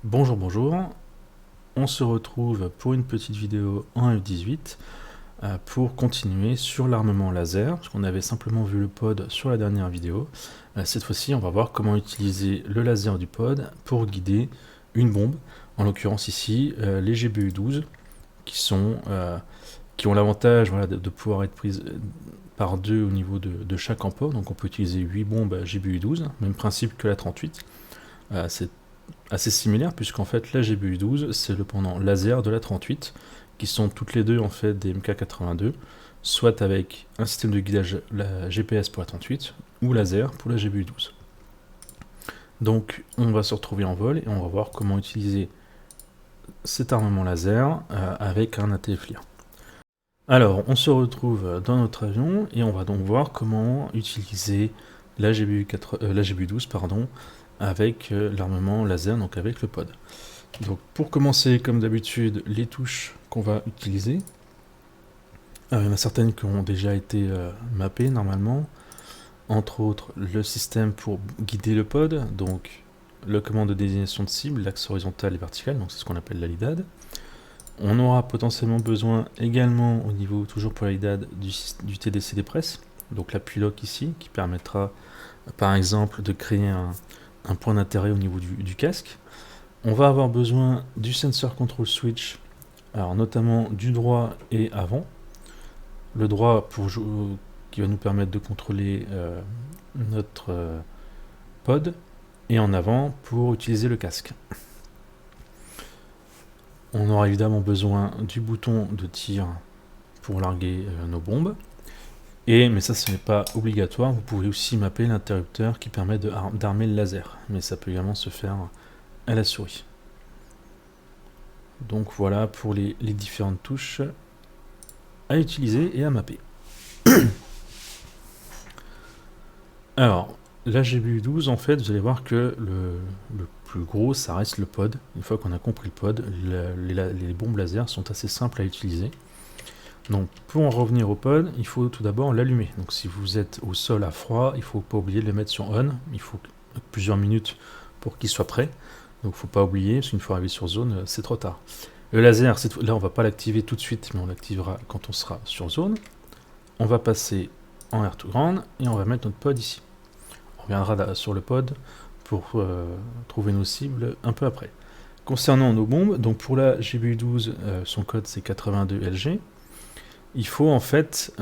Bonjour, bonjour. On se retrouve pour une petite vidéo en F18 pour continuer sur l'armement laser, parce qu'on avait simplement vu le pod sur la dernière vidéo. Cette fois-ci, on va voir comment utiliser le laser du pod pour guider une bombe, en l'occurrence ici les GBU-12, qui ont l'avantage de pouvoir être prises par deux au niveau de chaque emport, donc on peut utiliser 8 bombes GBU-12, même principe que la 38. C'est assez similaire puisqu'en fait la GBU-12 c'est le pendant laser de la 38 qui sont toutes les deux en fait des MK82, soit avec un système de guidage la GPS pour la 38 ou laser pour la GBU-12. Donc on va se retrouver en vol et on va voir comment utiliser cet armement laser avec un ATF Lire. Alors on se retrouve dans notre avion et on va donc voir comment utiliser la GBU-12 pardon, avec l'armement laser, donc avec le pod. Donc pour commencer, comme d'habitude, les touches qu'on va utiliser. Il y en a certaines qui ont déjà été mappées normalement, entre autres le système pour guider le pod, donc le commande de désignation de cible, l'axe horizontal et vertical, donc c'est ce qu'on appelle la LIDAD. On aura potentiellement besoin également au niveau, toujours pour la LIDAD, du TDCD Press, donc l'appui lock ici, qui permettra par exemple de créer un point d'intérêt au niveau du casque. On va avoir besoin du sensor control switch, alors notamment du droit et avant. Le droit qui va nous permettre de contrôler notre pod, et en avant pour utiliser le casque. On aura évidemment besoin du bouton de tir pour larguer nos bombes. Mais ça, ce n'est pas obligatoire. Vous pouvez aussi mapper l'interrupteur qui permet d'armer le laser. Mais ça peut également se faire à la souris. Donc voilà pour les différentes touches à utiliser et à mapper. Alors, la GBU-12, en fait, vous allez voir que le plus gros, ça reste le pod. Une fois qu'on a compris le pod, les bombes laser sont assez simples à utiliser. Donc pour en revenir au pod, il faut tout d'abord l'allumer. Donc si vous êtes au sol à froid, il ne faut pas oublier de le mettre sur on. Il faut plusieurs minutes pour qu'il soit prêt. Donc il ne faut pas oublier, parce qu'une fois arrivé sur zone, c'est trop tard. Le laser, là on ne va pas l'activer tout de suite, mais on l'activera quand on sera sur zone. On va passer en R tout grande et on va mettre notre pod ici. On reviendra sur le pod pour trouver nos cibles un peu après. Concernant nos bombes, donc pour la GBU-12, son code c'est 82LG. Il faut en fait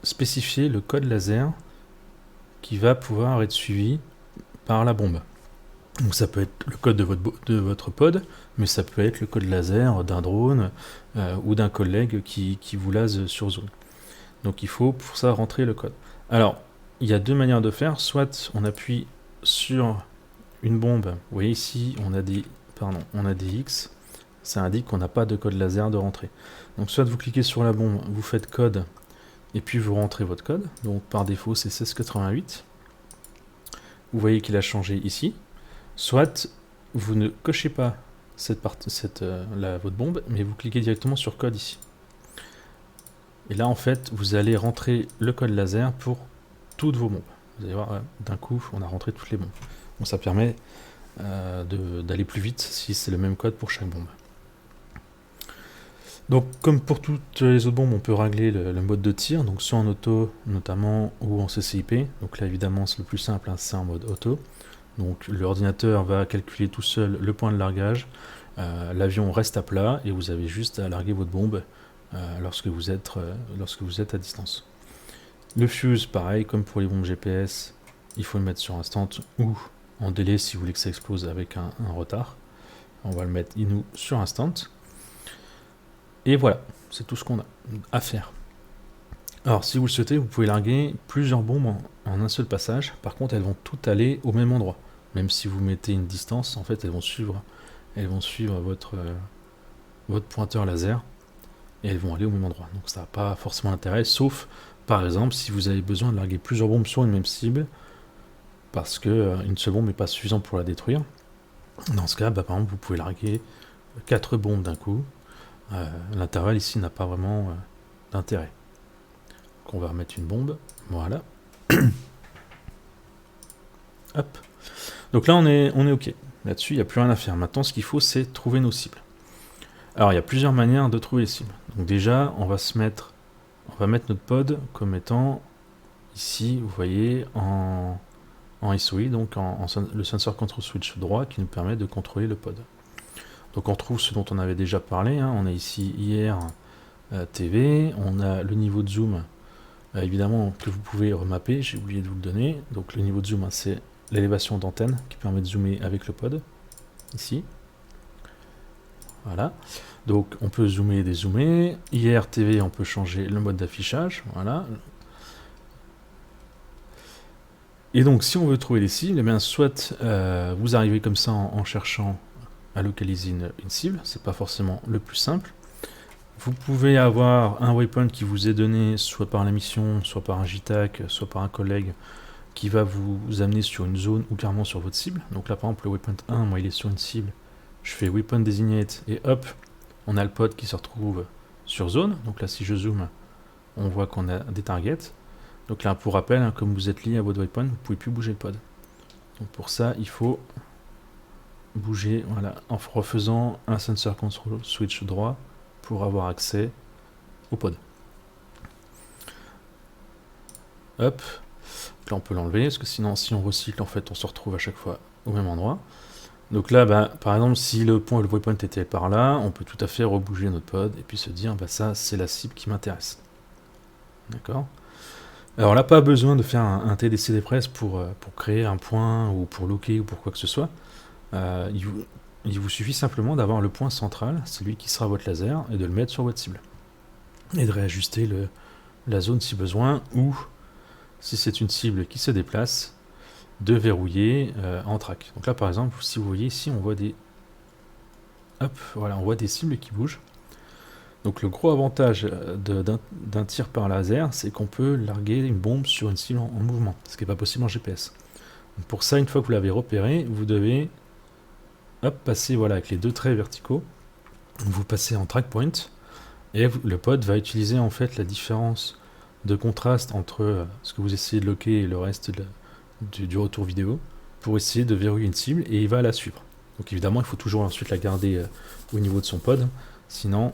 spécifier le code laser qui va pouvoir être suivi par la bombe. Donc ça peut être le code de votre pod, mais ça peut être le code laser d'un drone ou d'un collègue qui vous lase sur zone. Donc il faut pour ça rentrer le code. Alors, il y a deux manières de faire. Soit on appuie sur une bombe. Vous voyez ici, on a des X. Ça indique qu'on n'a pas de code laser de rentrée. Donc soit vous cliquez sur la bombe, vous faites code, et puis vous rentrez votre code. Donc par défaut c'est 1688. Vous voyez qu'il a changé ici. Soit vous ne cochez pas votre bombe, mais vous cliquez directement sur code ici. Et là en fait vous allez rentrer le code laser pour toutes vos bombes. Vous allez voir, d'un coup on a rentré toutes les bombes. Bon, ça permet d'aller plus vite si c'est le même code pour chaque bombe. Donc comme pour toutes les autres bombes, on peut régler le mode de tir, donc soit en auto notamment ou en CCIP. Donc là évidemment c'est le plus simple, hein, c'est en mode auto. Donc l'ordinateur va calculer tout seul le point de largage, l'avion reste à plat et vous avez juste à larguer votre bombe lorsque vous êtes à distance. Le fuse, pareil, comme pour les bombes GPS, il faut le mettre sur instant ou en délai si vous voulez que ça explose avec un retard. On va le mettre sur instant. Et voilà, c'est tout ce qu'on a à faire. Alors si vous le souhaitez, vous pouvez larguer plusieurs bombes en un seul passage. Par contre, elles vont toutes aller au même endroit. Même si vous mettez une distance, en fait, elles vont suivre votre pointeur laser et elles vont aller au même endroit. Donc ça n'a pas forcément d'intérêt, sauf par exemple si vous avez besoin de larguer plusieurs bombes sur une même cible, parce qu'une seule bombe n'est pas suffisante pour la détruire. Dans ce cas, par exemple, vous pouvez larguer 4 bombes d'un coup. L'intervalle ici n'a pas vraiment d'intérêt. Donc on va remettre une bombe, voilà. Hop. Donc là on est ok. Là-dessus, il n'y a plus rien à faire. Maintenant, ce qu'il faut, c'est trouver nos cibles. Alors, il y a plusieurs manières de trouver les cibles. Donc déjà, on va mettre notre pod comme étant ici, vous voyez, en SOI, donc le sensor control switch droit qui nous permet de contrôler le pod. Donc on trouve ce dont on avait déjà parlé, hein. On a ici IR TV, on a le niveau de zoom, évidemment que vous pouvez remapper, j'ai oublié de vous le donner. Donc le niveau de zoom, hein, c'est l'élévation d'antenne qui permet de zoomer avec le pod, ici. Voilà, donc on peut zoomer et dézoomer. IR TV, on peut changer le mode d'affichage, voilà. Et donc si on veut trouver les cibles, eh bien, soit vous arrivez comme ça en cherchant à localiser une cible, c'est pas forcément le plus simple. Vous pouvez avoir un waypoint qui vous est donné soit par la mission, soit par un JTAC, soit par un collègue qui va vous amener sur une zone ou carrément sur votre cible. Donc là par exemple le waypoint 1, moi il est sur une cible, je fais waypoint designate et hop, on a le pod qui se retrouve sur zone. Donc là si je zoome, on voit qu'on a des targets. Donc là pour rappel, hein, comme vous êtes lié à votre waypoint, vous ne pouvez plus bouger le pod. Donc pour ça il faut bouger, voilà, en refaisant un sensor control switch droit pour avoir accès au pod. Hop, là on peut l'enlever, parce que sinon si on recycle, en fait on se retrouve à chaque fois au même endroit. Donc là, par exemple, si le waypoint était par là, on peut tout à fait rebouger notre pod et puis se dire, ça c'est la cible qui m'intéresse. D'accord. Alors là, pas besoin de faire un TDC press pour créer un point ou pour loquer ou pour quoi que ce soit. Il vous suffit simplement d'avoir le point central, celui qui sera votre laser, et de le mettre sur votre cible. Et de réajuster la zone si besoin, ou si c'est une cible qui se déplace, de verrouiller en track. Donc là par exemple, si vous voyez ici, on voit des... Hop, voilà, on voit des cibles qui bougent. Donc le gros avantage d'un tir par laser, c'est qu'on peut larguer une bombe sur une cible en mouvement, ce qui n'est pas possible en GPS. Donc pour ça, une fois que vous l'avez repéré, vous devez passer avec les deux traits verticaux, vous passez en track point, et le pod va utiliser en fait la différence de contraste entre ce que vous essayez de loquer et le reste du retour vidéo, pour essayer de verrouiller une cible, et il va la suivre. Donc évidemment, il faut toujours ensuite la garder au niveau de son pod, sinon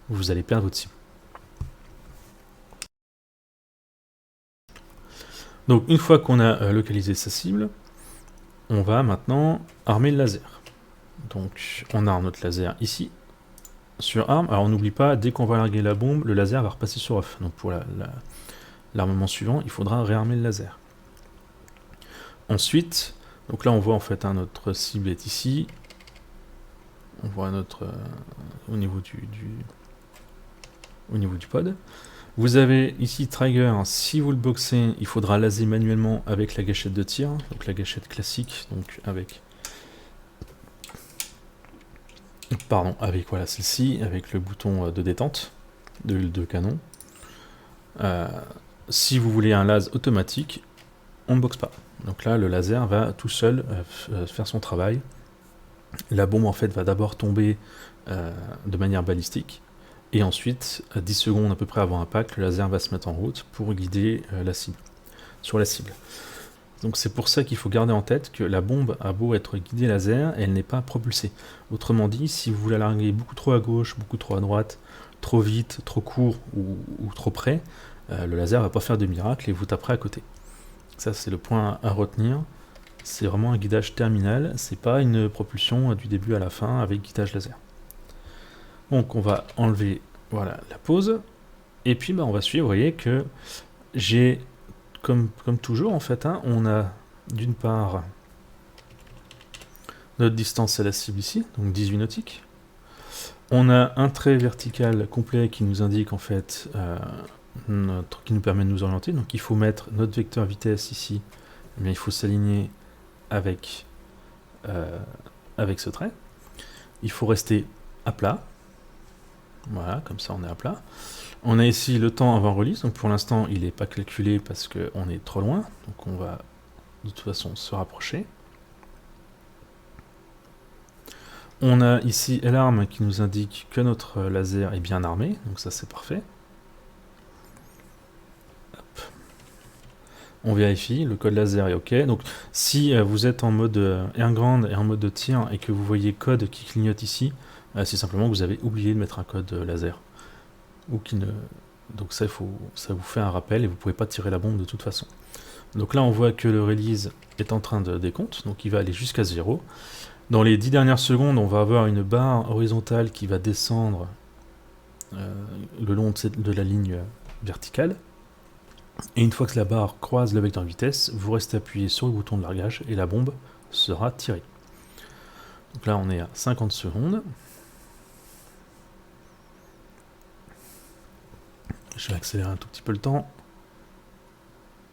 vous allez perdre votre cible. Donc une fois qu'on a localisé sa cible, on va maintenant armer le laser. Donc on arme notre laser ici, sur arme. Alors on n'oublie pas, dès qu'on va larguer la bombe, le laser va repasser sur off. Donc pour l'armement suivant, il faudra réarmer le laser. Ensuite, donc là on voit en fait notre cible est ici. On voit au niveau du pod. Vous avez ici trigger, si vous le boxez, il faudra laser manuellement avec la gâchette de tir, donc la gâchette classique, donc avec voilà celle-ci, avec le bouton de détente de canon. Si vous voulez un las automatique, on ne boxe pas. Donc là, le laser va tout seul faire son travail. La bombe en fait va d'abord tomber de manière balistique, et ensuite, à 10 secondes à peu près avant impact, le laser va se mettre en route pour guider sur la cible. Donc c'est pour ça qu'il faut garder en tête que la bombe a beau être guidée laser, elle n'est pas propulsée. Autrement dit, si vous la larguez beaucoup trop à gauche, beaucoup trop à droite, trop vite, trop court ou trop près, le laser va pas faire de miracle et vous taperez à côté. Ça c'est le point à retenir. C'est vraiment un guidage terminal, c'est pas une propulsion du début à la fin avec guidage laser. Donc on va enlever la pause, et puis on va suivre. Vous voyez que j'ai, comme toujours en fait, on a d'une part notre distance à la cible ici, donc 18 nautiques. On a un trait vertical complet qui nous indique en fait, qui nous permet de nous orienter. Donc il faut mettre notre vecteur vitesse ici, mais il faut s'aligner avec ce trait. Il faut rester à plat. Voilà, comme ça on est à plat. On a ici le temps avant release, donc pour l'instant il n'est pas calculé parce qu'on est trop loin, donc on va de toute façon se rapprocher. On a ici l'alarme qui nous indique que notre laser est bien armé, donc ça c'est parfait. Hop. On vérifie, le code laser est OK. Donc si vous êtes en mode airground et en mode de tir et que vous voyez code qui clignote ici, c'est simplement que vous avez oublié de mettre un code laser. Ou qui ne... Donc ça, ça vous fait un rappel et vous ne pouvez pas tirer la bombe de toute façon. Donc là, on voit que le release est en train de décompte, donc il va aller jusqu'à 0. Dans les 10 dernières secondes, on va avoir une barre horizontale qui va descendre le long de la ligne verticale. Et une fois que la barre croise le vecteur de vitesse, vous restez appuyé sur le bouton de largage et la bombe sera tirée. Donc là, on est à 50 secondes. Je vais accélérer un tout petit peu le temps.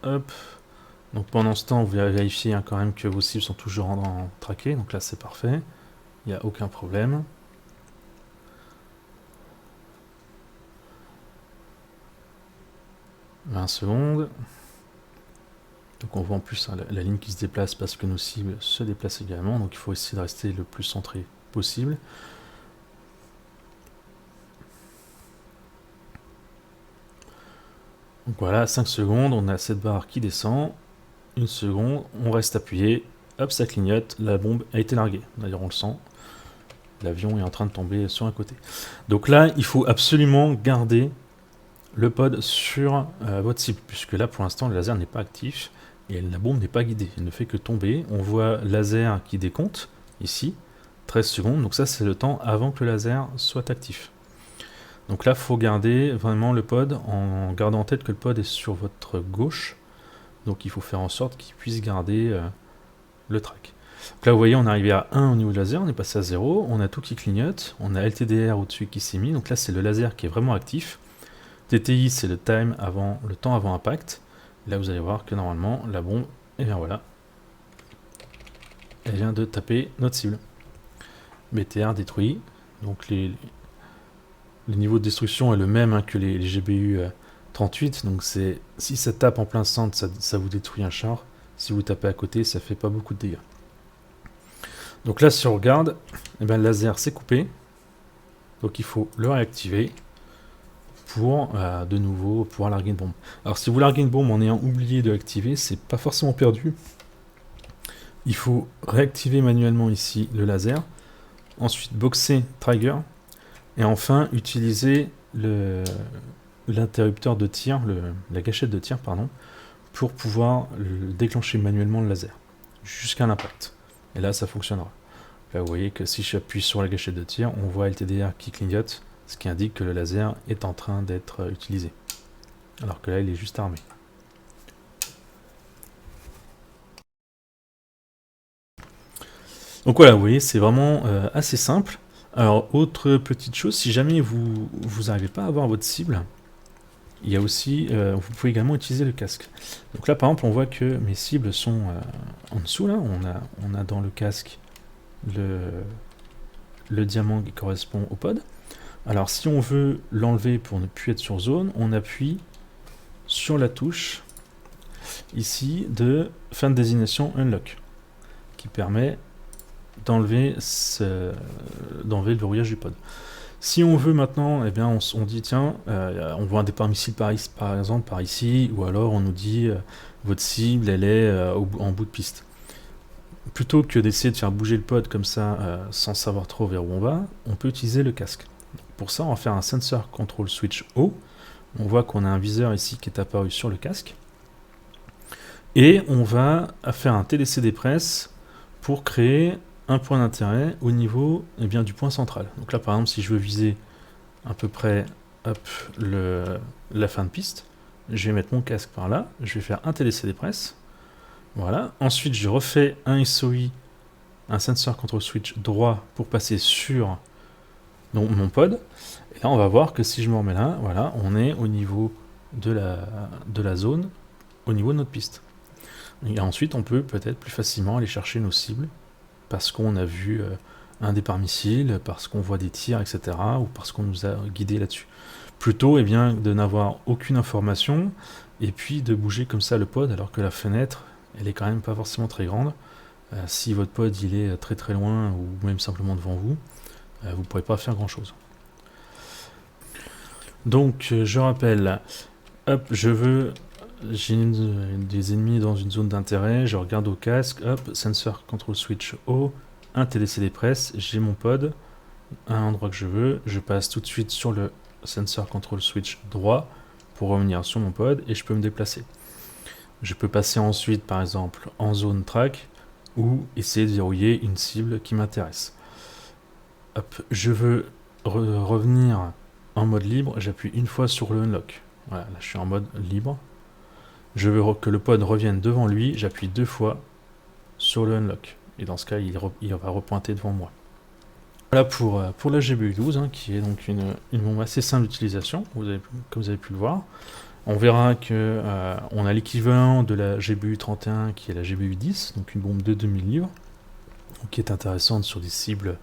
Hop. Donc pendant ce temps, vous vérifiez quand même que vos cibles sont toujours en traqué. Donc là, c'est parfait. Il n'y a aucun problème. « 20 secondes. Donc on voit en plus la ligne qui se déplace parce que nos cibles se déplacent également. Donc il faut essayer de rester le plus centré possible. Donc voilà, 5 secondes, on a cette barre qui descend. 1 seconde, on reste appuyé. Hop, ça clignote, la bombe a été larguée. D'ailleurs, on le sent. L'avion est en train de tomber sur un côté. Donc là, il faut absolument garder le pod sur votre cible, puisque là, pour l'instant, le laser n'est pas actif et la bombe n'est pas guidée. Elle ne fait que tomber. On voit laser qui décompte, ici, 13 secondes. Donc ça, c'est le temps avant que le laser soit actif. Donc là, il faut garder vraiment le pod en gardant en tête que le pod est sur votre gauche. Donc il faut faire en sorte qu'il puisse garder le track. Donc là, vous voyez, on est arrivé à 1 au niveau du laser, on est passé à 0, on a tout qui clignote, on a LTDR au-dessus qui s'est mis. Donc là, c'est le laser qui est vraiment actif. TTI, c'est le temps avant impact. Là, vous allez voir que normalement, la bombe, et bien voilà, elle vient de taper notre cible. BTR détruit. Donc le niveau de destruction est le même que les GBU 38. Donc si ça tape en plein centre, ça vous détruit un char. Si vous tapez à côté, ça fait pas beaucoup de dégâts. Donc là, si on regarde, eh ben, le laser s'est coupé. Donc il faut le réactiver pour de nouveau pouvoir larguer une bombe. Alors si vous larguez une bombe en ayant oublié de l'activer, c'est pas forcément perdu. Il faut réactiver manuellement ici le laser, ensuite boxer trigger, et enfin utiliser l'interrupteur de tir, la gâchette de tir, pardon, pour pouvoir déclencher manuellement le laser, jusqu'à l'impact. Et là, ça fonctionnera. Là, vous voyez que si j'appuie sur la gâchette de tir, on voit LTDR qui clignote, ce qui indique que le laser est en train d'être utilisé. Alors que là, il est juste armé. Donc voilà, vous voyez, c'est vraiment assez simple. Alors, autre petite chose, si jamais vous n'arrivez pas à avoir votre cible, il y a aussi, vous pouvez également utiliser le casque. Donc là, par exemple, on voit que mes cibles sont en dessous. Là, on a dans le casque le diamant qui correspond au pod. Alors, si on veut l'enlever pour ne plus être sur zone, on appuie sur la touche ici de fin de désignation unlock, qui permet d'enlever le verrouillage du pod. Si on veut maintenant, eh bien on dit tiens, on voit un départ missile par exemple par ici, ou alors on nous dit votre cible elle est en bout de piste. Plutôt que d'essayer de faire bouger le pod comme ça sans savoir trop vers où on peut utiliser le casque. Pour ça, on va faire un sensor control switch O. On voit qu'on a un viseur ici qui est apparu sur le casque. Et on va faire un TDCD press pour créer un point d'intérêt au niveau du point central. Donc là, par exemple, si je veux viser à peu près la fin de piste, je vais mettre mon casque par là, je vais faire un TDCD press. Voilà. Ensuite, je refais un SOI, un sensor control switch droit pour passer sur mon pod. Et là, on va voir que si je me remets là, voilà, on est au niveau de la zone, au niveau de notre piste. Et ensuite, on peut peut-être plus facilement aller chercher nos cibles parce qu'on a vu un départ missile, parce qu'on voit des tirs, etc., ou parce qu'on nous a guidés là-dessus. Plutôt de n'avoir aucune information, et puis de bouger comme ça le pod, alors que la fenêtre, elle est quand même pas forcément très grande. Si votre pod il est très très loin, ou même simplement devant vous, vous ne pourrez pas faire grand-chose. Donc, je rappelle, hop, je veux j'ai des ennemis dans une zone d'intérêt, je regarde au casque, hop, sensor control switch haut, un TDCD press, j'ai mon pod à un endroit que je veux, je passe tout de suite sur le sensor control switch droit pour revenir sur mon pod et je peux me déplacer. Je peux passer ensuite par exemple en zone track ou essayer de verrouiller une cible qui m'intéresse. Hop, je veux revenir en mode libre, j'appuie une fois sur le unlock. Voilà, là je suis en mode libre. Je veux que le pod revienne devant lui, j'appuie 2 fois sur le unlock. Et dans ce cas, il va repointer devant moi. Voilà pour la GBU 12, hein, qui est donc une bombe assez simple d'utilisation, comme vous avez pu le voir. On verra que on a l'équivalent de la GBU 31 qui est la GBU 10, donc une bombe de 2000 livres, qui est intéressante sur des cibles,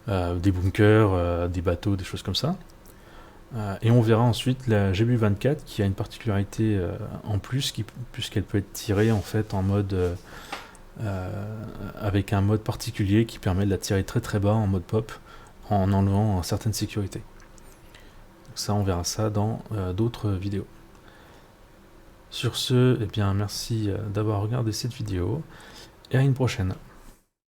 des bunkers, des bateaux, des choses comme ça. Et on verra ensuite la GBU 24 qui a une particularité en plus, puisqu'elle peut être tirée en fait en mode avec un mode particulier qui permet de la tirer très très bas en mode pop en enlevant certaines sécurités. Donc ça, on verra ça dans d'autres vidéos. Sur ce, eh bien, merci d'avoir regardé cette vidéo et à une prochaine.